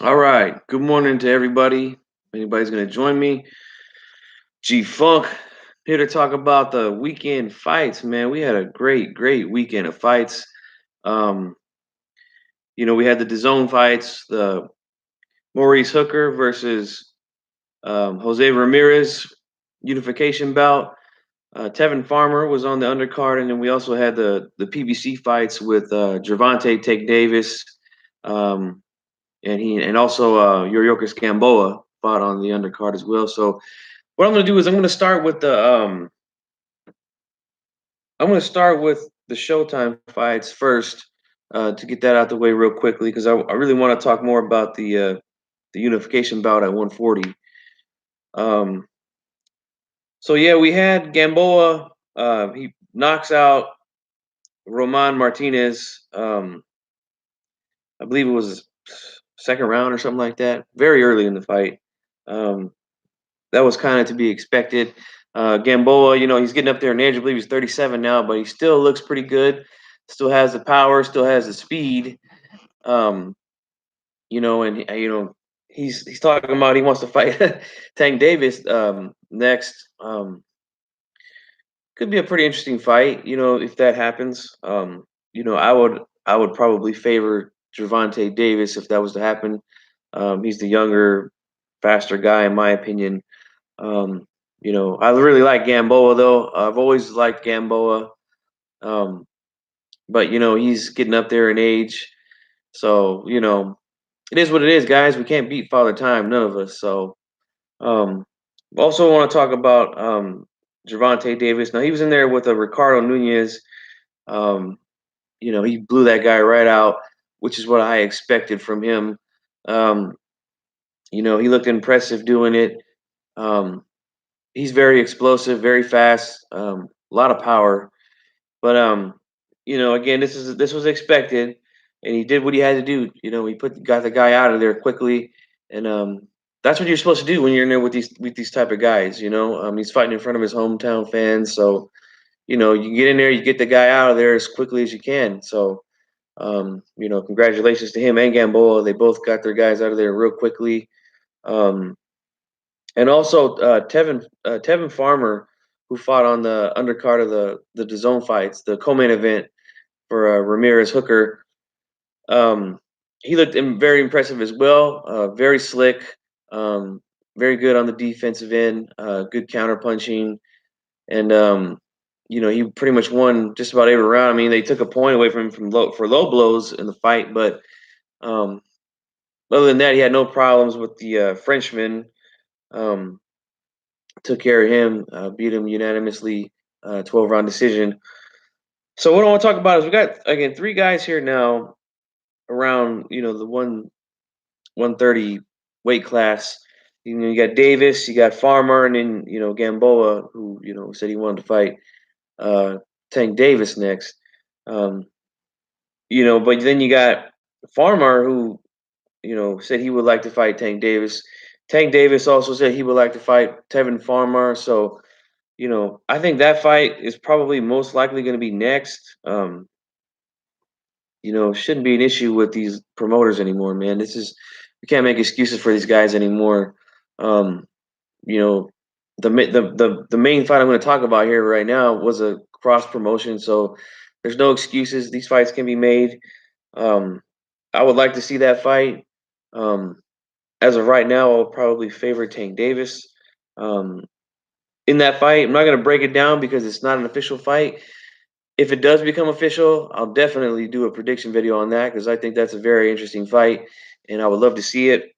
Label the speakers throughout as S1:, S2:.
S1: All right. Good morning to everybody. If anybody's going to join me, G Funk here to talk about the weekend fights. Man, we had a great weekend of fights. Um, we had the DAZN fights, the Maurice Hooker versus Jose Ramirez unification bout. Tevin Farmer was on the undercard, and then we also had the PBC fights with Gervonta Take Davis, um, and also Yuriorkis Gamboa fought on the undercard as well. So what I'm going to do is I'm going to start with the Showtime fights first to get that out the way real quickly because I really want to talk more about the unification bout at 140. Um, so yeah, we had Gamboa. He knocks out Roman Martinez. I believe it was second round or something like that. Very early in the fight. Um, that was kind of to be expected. Gamboa, he's getting up there in age. I believe he's 37 now, but he still looks pretty good. Still has the power. Still has the speed. Um, and he's talking about he wants to fight Tank Davis next. Could be a pretty interesting fight. If that happens. I would probably favor Gervonta Davis if that was to happen. He's the younger, faster guy, in my opinion. Um, I really like Gamboa though. I've always liked Gamboa. Um, but he's getting up there in age. So, it is what it is, guys. We can't beat Father Time, none of us. So um also want to talk about Gervonta Davis. Now he was in there with a Ricardo Nunez. Um, he blew that guy right out, which is what I expected from him. Um, he looked impressive doing it. Um, he's very explosive, very fast, a lot of power. But again, this was expected, and he did what he had to do. He got the guy out of there quickly, and that's what you're supposed to do when you're in there with these type of guys. He's fighting in front of his hometown fans, so you get in there, you get the guy out of there as quickly as you can. So congratulations to him and Gamboa. They both got their guys out of there real quickly. Um, and also Tevin Farmer, who fought on the undercard of the DAZN fights, the co-main event for Ramirez Hooker. Um, he looked very impressive as well. Very slick, um, very good on the defensive end. Good counter punching, and he pretty much won just about every round. I mean, they took a point away from him for low blows in the fight, but um, other than that, he had no problems with the Frenchman. Um, took care of him, beat him unanimously, 12-round decision. So what I want to talk about is we got again three guys here now around the 130 weight class. You got Davis, you got Farmer, and then Gamboa, who said he wanted to fight uh, Tank Davis next. Um, but then you got Farmer, who said he would like to fight Tank Davis. Tank Davis also said he would like to fight Tevin Farmer. So I think that fight is probably most likely going to be next. Shouldn't be an issue with these promoters anymore, man. We can't make excuses for these guys anymore. Um, you know, the main fight I'm going to talk about here right now was a cross promotion, so there's no excuses. These fights can be made. Um, I would like to see that fight. Um, as of right now, I'll probably favor Tank Davis. Um, in that fight, I'm not going to break it down because it's not an official fight. If it does become official, I'll definitely do a prediction video on that because I think that's a very interesting fight, and I would love to see it.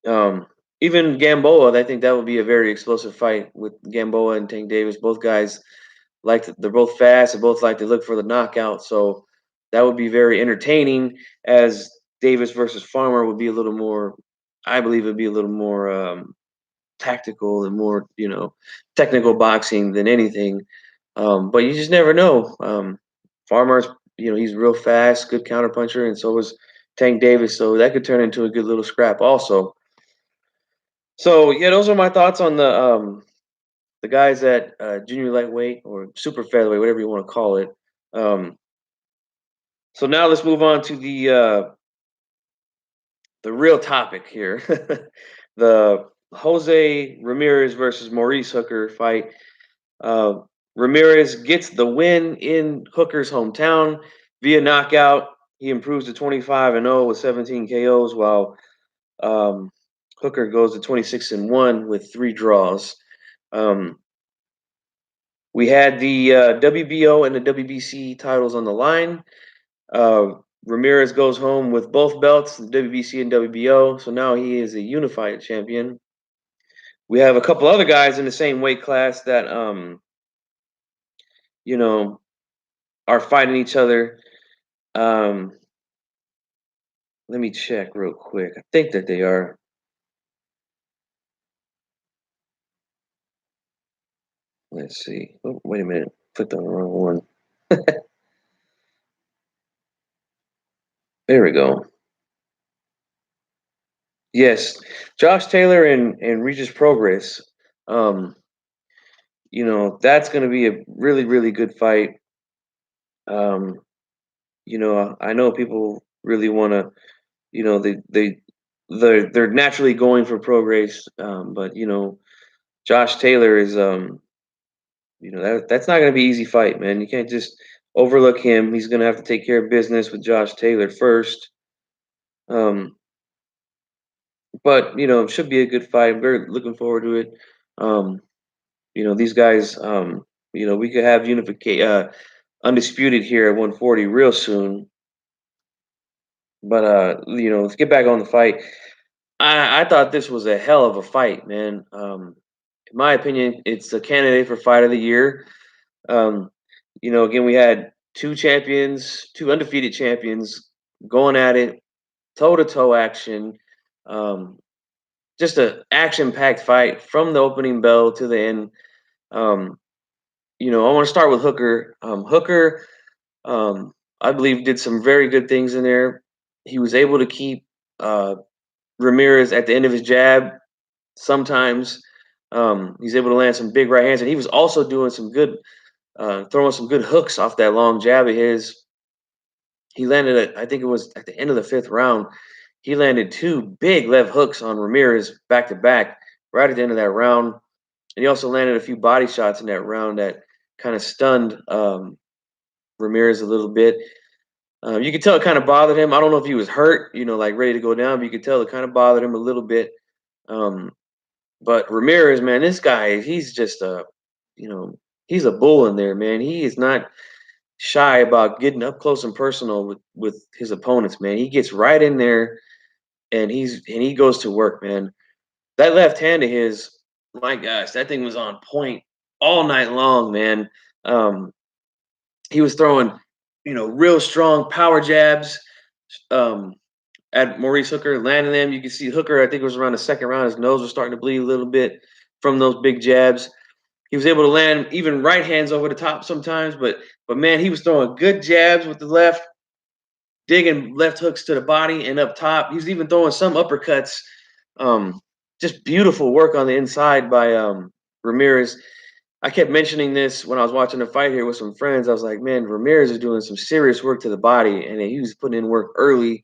S1: Um, Even Gamboa, I think that would be a very explosive fight with Gamboa and Tank Davis. Both guys they're both fast and both like to look for the knockout, so that would be very entertaining. As Davis versus Farmer would be a little more, I believe, it'd be a little more tactical and more technical boxing than anything. But you just never know. Farmer's, he's real fast, good counterpuncher, and so is Tank Davis. So that could turn into a good little scrap, also. So yeah, those are my thoughts on the guys at junior lightweight or super featherweight, whatever you want to call it. Um, so now let's move on to the real topic here. The Jose Ramirez versus Maurice Hooker fight. Uh, Ramirez gets the win in Hooker's hometown via knockout. He improves to 25-0 with 17 KOs, while um, Hooker goes to 26-1 with 3 draws. Um, we had the WBO and the WBC titles on the line. Uh, Ramirez goes home with both belts, the WBC and WBO, so now he is a unified champion. We have a couple other guys in the same weight class that you know, are fighting each other. Um, let me check real quick. I think that they are. Let's see. Oh, wait a minute. Clicked on the wrong one. There we go. Yes, Josh Taylor and Regis Progress. Um, that's going to be a really, really good fight. Um, I know people really want to, they're naturally going for Progress, but Josh Taylor is, that's not going to be an easy fight, man. You can't just overlook him. He's going to have to take care of business with Josh Taylor first. Um, but it should be a good fight. I'm very looking forward to it. Um, these guys, we could have unification, undisputed here at 140 real soon. But let's get back on the fight. I thought this was a hell of a fight, man. In my opinion, it's a candidate for fight of the year. Um, again, we had two undefeated champions going at it, toe to toe action. Um, just a action packed fight from the opening bell to the end. Um, I want to start with Hooker. Hooker, I believe, did some very good things in there. He was able to keep Ramirez at the end of his jab. Sometimes he's able to land some big right hands, and he was also doing some good, throwing some good hooks off that long jab of his. He landed it. I think it was at the end of the 5th round. He landed 2 big left hooks on Ramirez back to back right at the end of that round. And he also landed a few body shots in that round that kind of stunned Ramirez a little bit. You could tell it kind of bothered him. I don't know if he was hurt, like ready to go down, but you could tell it kind of bothered him a little bit. Um, but Ramirez, man, this guy, he's just he's a bull in there, man. He is not shy about getting up close and personal with his opponents, man. He gets right in there and he goes to work, man. That left hand of his, my gosh, that thing was on point all night long, man. Um, he was throwing, real strong power jabs um, at Maurice Hooker, landing them. You can see Hooker, I think it was around the 2nd round, his nose was starting to bleed a little bit from those big jabs. He was able to land even right hands over the top sometimes, but man, he was throwing good jabs with the left, digging left hooks to the body and up top. He was even throwing some uppercuts. Just beautiful work on the inside by Ramirez. I kept mentioning this when I was watching the fight here with some friends. I was like, man, Ramirez is doing some serious work to the body, and he was putting in work early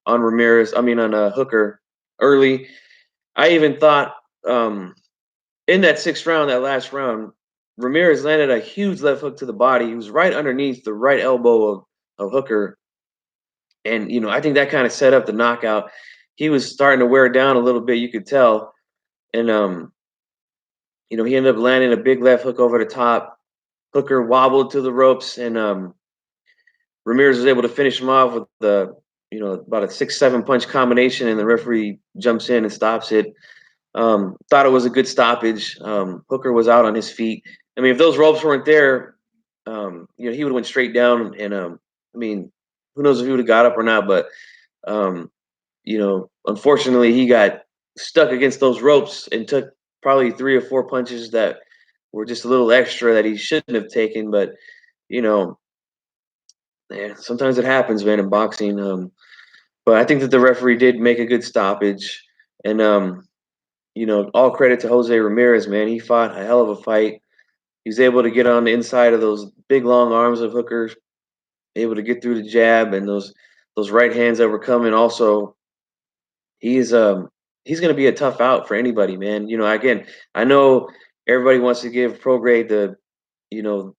S1: on on Hooker early. I even thought in that 6th round, that last round, Ramirez landed a huge left hook to the body. He was right underneath the right elbow of Hooker. And, I think that kind of set up the knockout. He was starting to wear down a little bit, you could tell. And, he ended up landing a big left hook over the top. Hooker wobbled to the ropes, and Ramirez was able to finish him off with about a 6-7 punch combination, and the referee jumps in and stops it. Thought it was a good stoppage. Hooker was out on his feet. I mean, if those ropes weren't there, he would have went straight down. And who knows if he would have got up or not? But unfortunately, he got stuck against those ropes and took probably 3 or 4 punches that were just a little extra that he shouldn't have taken. But sometimes it happens, man, in boxing. But I think that the referee did make a good stoppage, and all credit to Jose Ramirez, man. He fought a hell of a fight. He was able to get on the inside of those big long arms of Hooker, able to get through the jab and those right hands that were coming. Also, he's um he's going to be a tough out for anybody, man. Again, I know everybody wants to give Prograde you know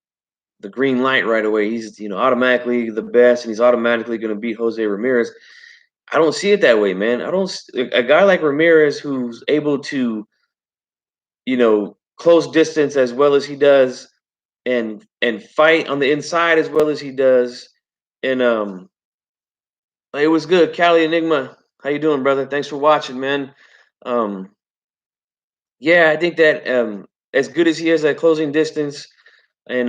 S1: the green light right away. He's automatically the best, and he's automatically going to beat Jose Ramirez. I don't see it that way, man. I don't. A guy like Ramirez who's able to close distance as well as he does, and fight on the inside as well as he does, and it was good. Cali Enigma, how you doing, brother? Thanks for watching, man. Um, yeah, I think that as good as he is at closing distance, and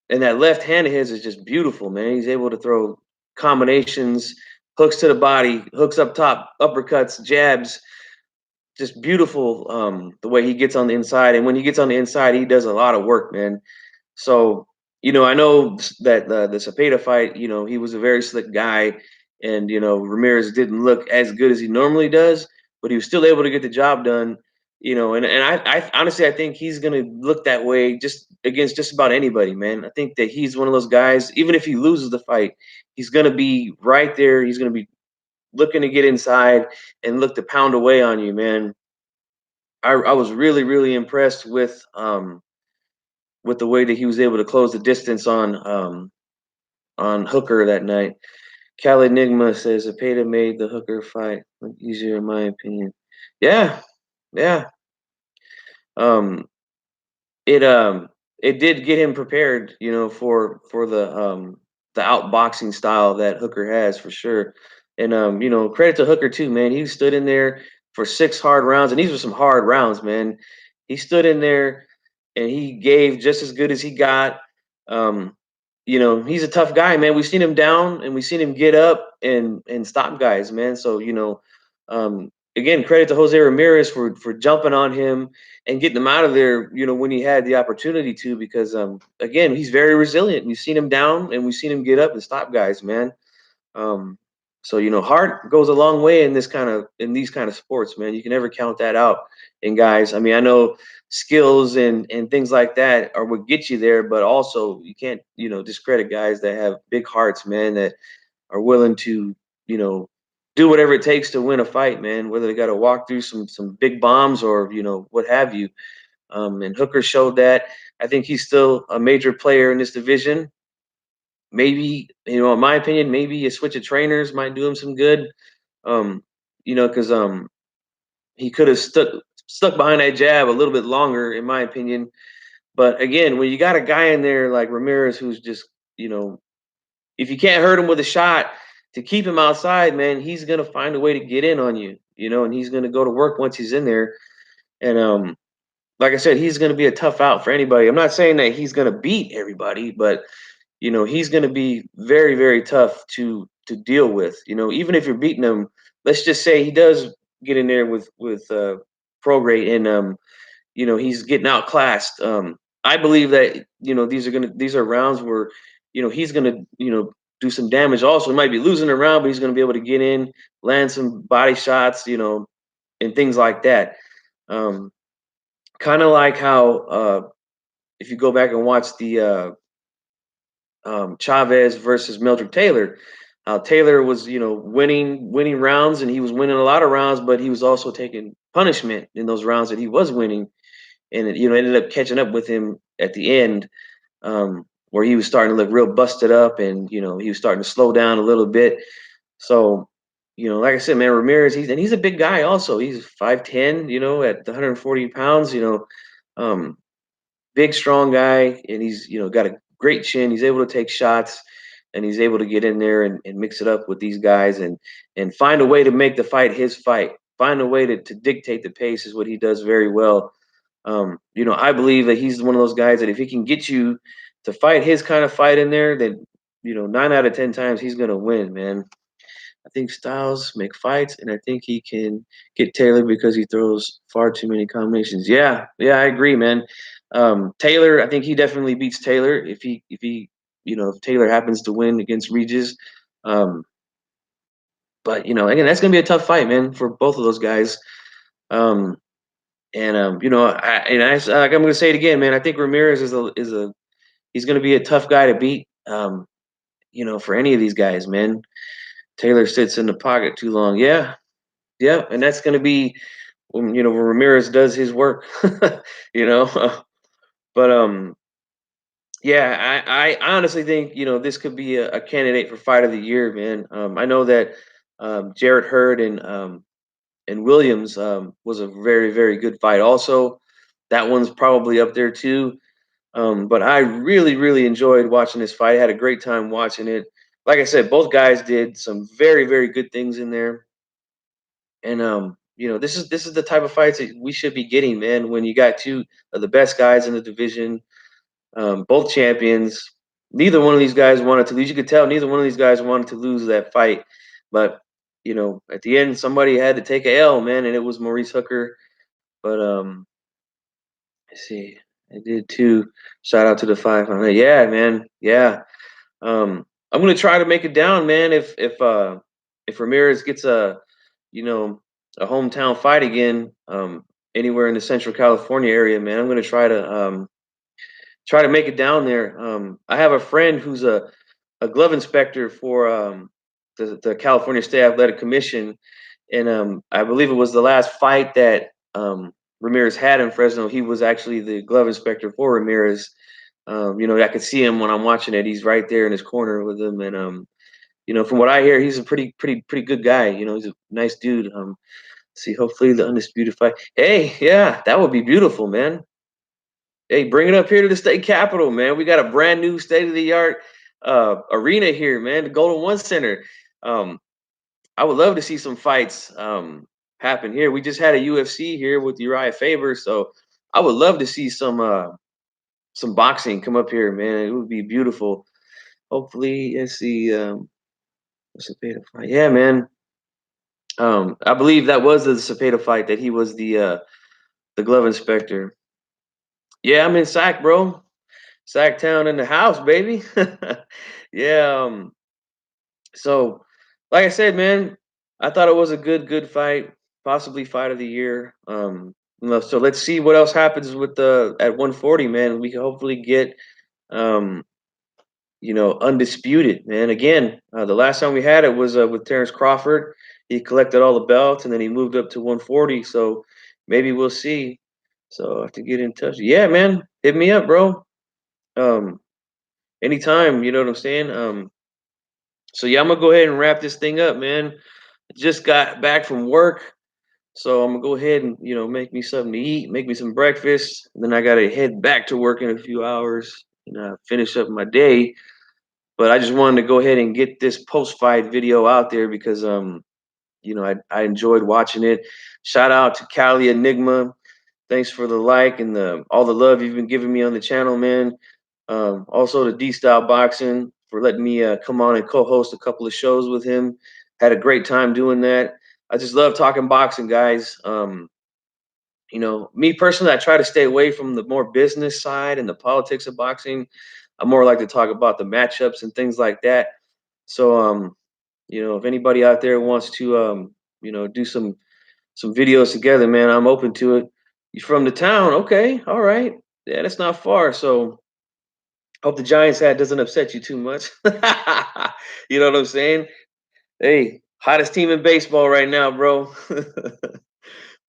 S1: that left hand of his is just beautiful, man. He's able to throw combinations, hooks to the body, hooks up top, uppercuts, jabs, just beautiful. The way he gets on the inside, and when he gets on the inside, he does a lot of work, man. So, I know that the Cepeda fight, he was a very slick guy, and Ramirez didn't look as good as he normally does, but he was still able to get the job done. And I honestly I think he's gonna look that way just against just about anybody, man. I think that he's one of those guys. Even if he loses the fight, he's gonna be right there. He's gonna be looking to get inside and look to pound away on you, man. I was really really impressed with the way that he was able to close the distance on Hooker that night. Cal Enigma says Zepeda made the Hooker fight look easier in my opinion. Yeah, yeah. Um, it it did get him prepared, for the outboxing style that Hooker has for sure. And credit to Hooker too, man. He stood in there for 6 hard rounds, and these were some hard rounds, man. He stood in there and he gave just as good as he got. Um, he's a tough guy, man. We've seen him down and we've seen him get up and stop guys, man. So, again, credit to Jose Ramirez for jumping on him and getting him out of there, when he had the opportunity to, because again, he's very resilient. We've seen him down and we've seen him get up and stop guys, man. Um, so heart goes a long way in these kind of sports, man. You can never count that out in guys. I mean, I know skills and things like that are what get you there, but also you can't discredit guys that have big hearts, man, that are willing to you know do whatever it takes to win a fight, man. Whether they got to walk through some big bombs or what have you. And Hooker showed that. I think he's still a major player in this division. Maybe, in my opinion, maybe a switch of trainers might do him some good. Because he could have stuck behind that jab a little bit longer, in my opinion. But again, when you got a guy in there like Ramirez, who's just, if you can't hurt him with a shot to keep him outside, man, he's gonna find a way to get in on you, and he's gonna go to work once he's in there. And like I said, he's gonna be a tough out for anybody. I'm not saying that he's gonna beat everybody, but he's going to be very, very tough to deal with. Even if you're beating him, let's just say he does get in there with Prograde, and he's getting outclassed. I believe that these are rounds where he's gonna do some damage. Also, he might be losing a round, but he's going to be able to get in, land some body shots, and things like that. Um, kind of like how if you go back and watch the Chavez versus Mildred Taylor. Taylor was, winning rounds, and he was winning a lot of rounds, but he was also taking punishment in those rounds that he was winning, and it, ended up catching up with him at the end, where he was starting to look real busted up, and he was starting to slow down a little bit. So, like I said, man, Ramirez, he's a big guy. Also, he's 5'10", at 140 pounds. Um, big, strong guy, and he's got a great chin. He's able to take shots, and he's able to get in there and mix it up with these guys and find a way to make the fight his fight. Find a way to dictate the pace is what he does very well. I believe that he's one of those guys that if he can get you to fight his kind of fight in there, then 9 out of 10 times he's gonna win, man. I think Styles make fights, and I think he can get Taylor because he throws far too many combinations. Yeah, yeah, I agree, man. Taylor, I think he definitely beats Taylor if if Taylor happens to win against Regis. Um, but again, that's gonna be a tough fight, man, for both of those guys. Um, and like I'm gonna say it again, man. I think Ramirez is a he's gonna be a tough guy to beat. For any of these guys, man. Taylor sits in the pocket too long. Yeah, Yeah, and that's going to be when when Ramirez does his work. you know, but yeah, I honestly think this could be a candidate for fight of the year, man. I know that Jarrett Hurd and Williams was a very very good fight. Also, that one's probably up there too. But I really really enjoyed watching this fight. I had a great time watching it. Like I said, both guys did some very very good things in there. And this is the type of fights that we should be getting, man. When you got two of the best guys in the division, both champions. Neither one of these guys wanted to lose. You could tell neither one of these guys wanted to lose that fight, but at the end, somebody had to take a L, man, and it was Maurice Hooker. But let's see, I did too. Shout out to the 500. Yeah, man. Yeah. I'm gonna try to make it down, man. If Ramirez gets you know a hometown fight again, anywhere in the Central California area, man, I'm gonna try to make it down there. I have a friend who's a glove inspector for the California State Athletic Commission, and I believe it was the last fight that Ramirez had in Fresno. He was actually the glove inspector for Ramirez. I could see him when I'm watching it. He's right there in his corner with him, and from what I hear, he's a pretty good guy. He's a nice dude. See, hopefully the undisputed fight. Hey, yeah, that would be beautiful, man. Hey, bring it up here to the state capitol, man. We got a brand new state of the art arena here, man. The Golden One Center. Um, I would love to see some fights happen here. We just had a UFC here with Uriah Faber, so I would love to see some boxing come up here, man. It would be beautiful. Hopefully, let's see. What's the Cepeda fight? Yeah, man. I believe that was the Cepeda fight that he was the glove inspector. Yeah, I'm in Sac, bro. Sacktown in the house, baby. yeah. So, like I said, man, I thought it was a good fight, possibly fight of the year. So let's see what else happens with the at 140, man. We can hopefully get um, undisputed, man. Again, the last time we had it was with Terrence Crawford. He collected all the belts and then he moved up to 140. So maybe we'll see. So I have to get in touch. Yeah, man, hit me up, bro. Um, Anytime, you know what I'm saying? So yeah, I'm gonna go ahead and wrap this thing up, man. Just got back from work, so I'm gonna go ahead and make me something to eat, make me some breakfast, and then I gotta head back to work in a few hours and finish up my day. But I just wanted to go ahead and get this post-fight video out there because I enjoyed watching it. Shout out to Cali Enigma. Thanks for the like and all the love you've been giving me on the channel, man. Also to D Style Boxing for letting me come on and co-host a couple of shows with him. Had a great time doing that. I just love talking boxing, guys. Me personally, I try to stay away from the more business side and the politics of boxing. I more like to talk about the matchups and things like that. So, if anybody out there wants to, do some videos together, man, I'm open to it. You from the town? Okay, all right. Yeah, that's not far. So hope the Giants hat doesn't upset you too much. You know what I'm saying? Hey, hottest team in baseball right now, bro.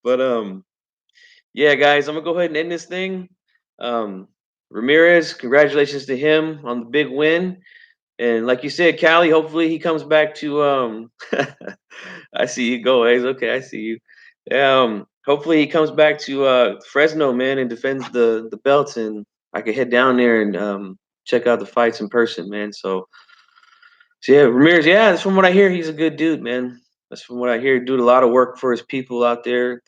S1: But yeah, guys, I'm gonna go ahead and end this thing. Um, Ramirez, congratulations to him on the big win. And like you said, Cali, hopefully he comes back to I see you go, A's. Okay, I see you. Hopefully he comes back to Fresno, man, and defends the belts, and I can head down there and check out the fights in person, man. So yeah, Ramirez, yeah, that's from what I hear. He's a good dude, man. That's from what I hear. Doing a lot of work for his people out there.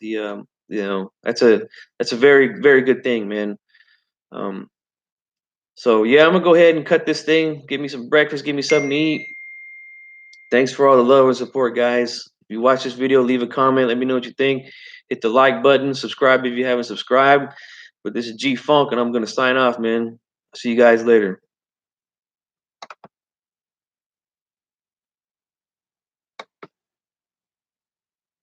S1: That's a very very good thing, man. Um, so yeah, I'm gonna go ahead and cut this thing. Give me some breakfast. Give me something to eat. Thanks for all the love and support, guys. If you watch this video, leave a comment. Let me know what you think. Hit the like button. Subscribe if you haven't subscribed. But this is G Funk, and I'm gonna sign off, man. See you guys later.